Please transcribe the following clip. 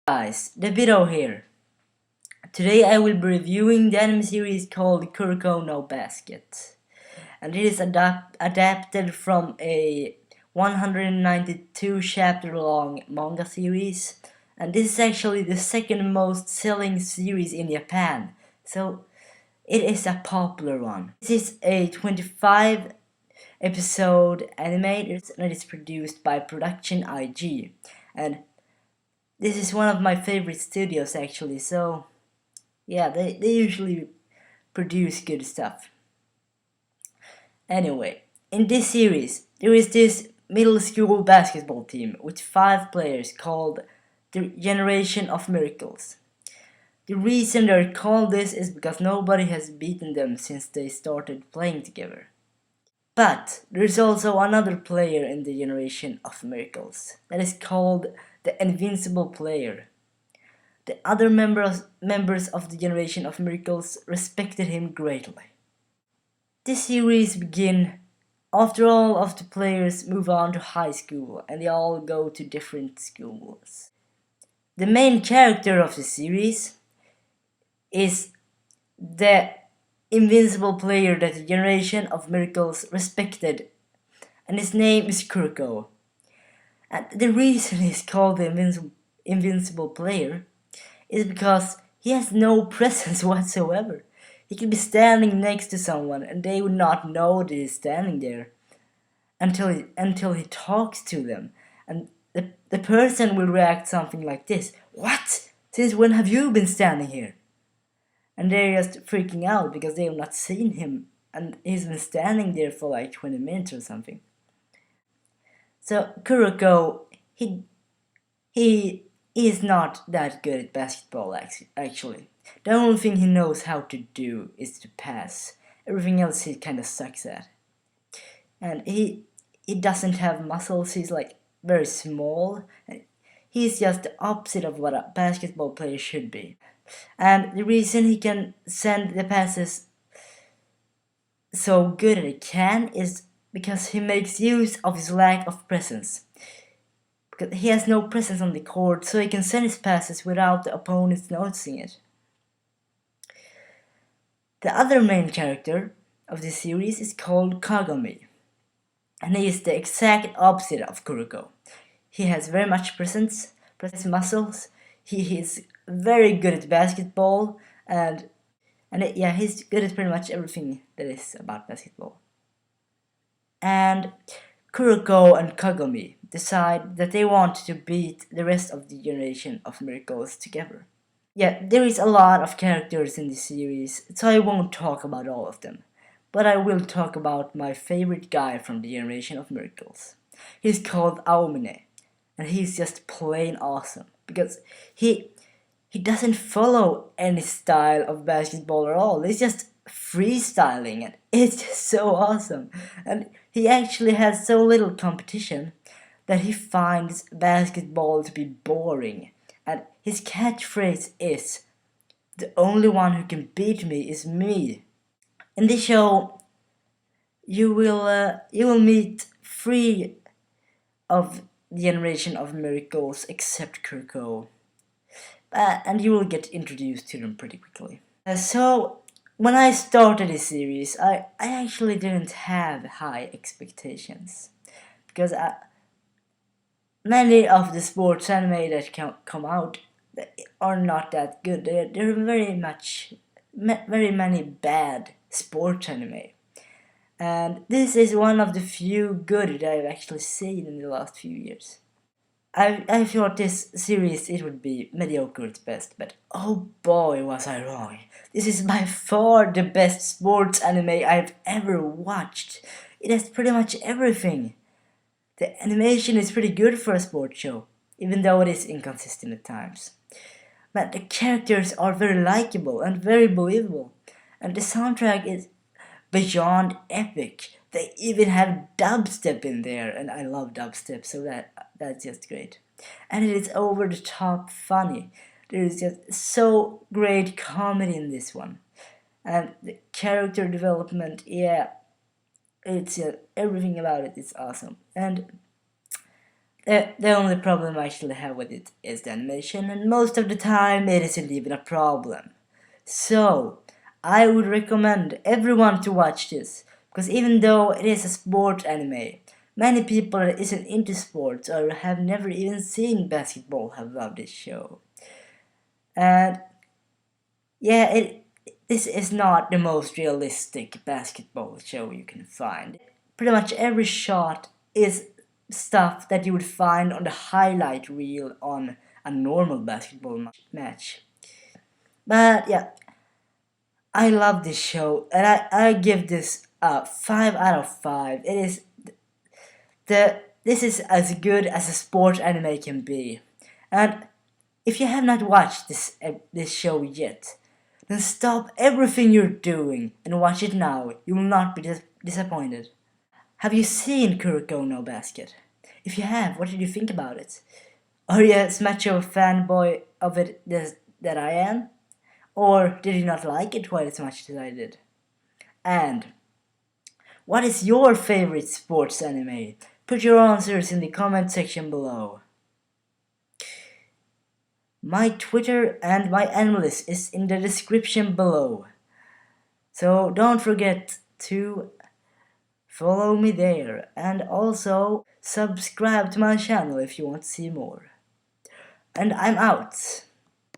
Guys, the video here. Today I will be reviewing the anime series called Kuroko no Basket. And it is adapted from a 192 chapter long manga series. And this is actually the second most selling series in Japan. So it is a popular one. This is a 25 episode anime and it is produced by Production IG. And this is one of my favorite studios actually, so yeah, they usually produce good stuff. Anyway, in this series, there is this middle school basketball team with 5 players called the Generation of Miracles. The reason they're called this is because nobody has beaten them since they started playing together. But there's also another player in the Generation of Miracles that is called the Invincible Player. The other members of the Generation of Miracles respected him greatly. This series begins after all of the players move on to high school and they all go to different schools. The main character of the series is the invincible player that the Generation of Miracles respected, and his name is Kuroko. And the reason he's called the invincible player is because he has no presence whatsoever. He could be standing next to someone and they would not know that he's standing there until he talks to them. And the person will react something like this: "What? Since when have you been standing here?" And they're just freaking out because they have not seen him and he's been standing there for like 20 minutes or something. So Kuroko, he is not that good at basketball actually. The only thing he knows how to do is to pass. Everything else he kinda sucks at. And he doesn't have muscles, he's like very small. He's just the opposite of what a basketball player should be. And the reason he can send the passes so good as he can is because he makes use of his lack of presence. Because he has no presence on the court, so he can send his passes without the opponents noticing it. The other main character of this series is called Kagami, and he is the exact opposite of Kuroko. He has very much presence muscles, he is very good at basketball, and he's good at pretty much everything that is about basketball. And Kuroko and Kagami decide that they want to beat the rest of the Generation of Miracles together. Yeah, there is a lot of characters in this series, so I won't talk about all of them. But I will talk about my favorite guy from the Generation of Miracles. He's called Aomine, and he's just plain awesome because he doesn't follow any style of basketball at all. He's just freestyling and it's just so awesome. And he actually has so little competition that he finds basketball to be boring. And his catchphrase is, "The only one who can beat me is me." In this show, you will meet 3 of the Generation of Miracles except Kuroko. And you will get introduced to them pretty quickly. So, when I started this series, I actually didn't have high expectations. Because many of the sports anime that come out are not that good. There are very many bad sports anime. And this is one of the few good that I've actually seen in the last few years. I thought this series it would be mediocre at best, but oh boy was I wrong. This is by far the best sports anime I've ever watched. It has pretty much everything. The animation is pretty good for a sports show, even though it is inconsistent at times. But the characters are very likable and very believable, and the soundtrack is beyond epic. They even have dubstep in there, and I love dubstep, so that's just great. And it is over the top funny. There is just so great comedy in this one, and the character development, yeah, it's everything about it is awesome. And The only problem I actually have with it is the animation, and most of the time it isn't even a problem. So, I would recommend everyone to watch this, because even though it is a sport anime, many people that isn't into sports or have never even seen basketball have loved this show. And yeah, this is not the most realistic basketball show you can find. Pretty much every shot is stuff that you would find on the highlight reel on a normal basketball match. But yeah, I love this show, and I give this a 5 out of 5. This is as good as a sports anime can be. And if you have not watched this show yet, then stop everything you're doing and watch it now. You will not be disappointed. Have you seen Kuroko no Basket? If you have, what did you think about it? Are you as much of a fanboy of it that I am? Or did you not like it quite as much as I did? And what is your favorite sports anime? Put your answers in the comment section below. My Twitter and my analyst is in the description below. So don't forget to follow me there, and also subscribe to my channel if you want to see more. And I'm out.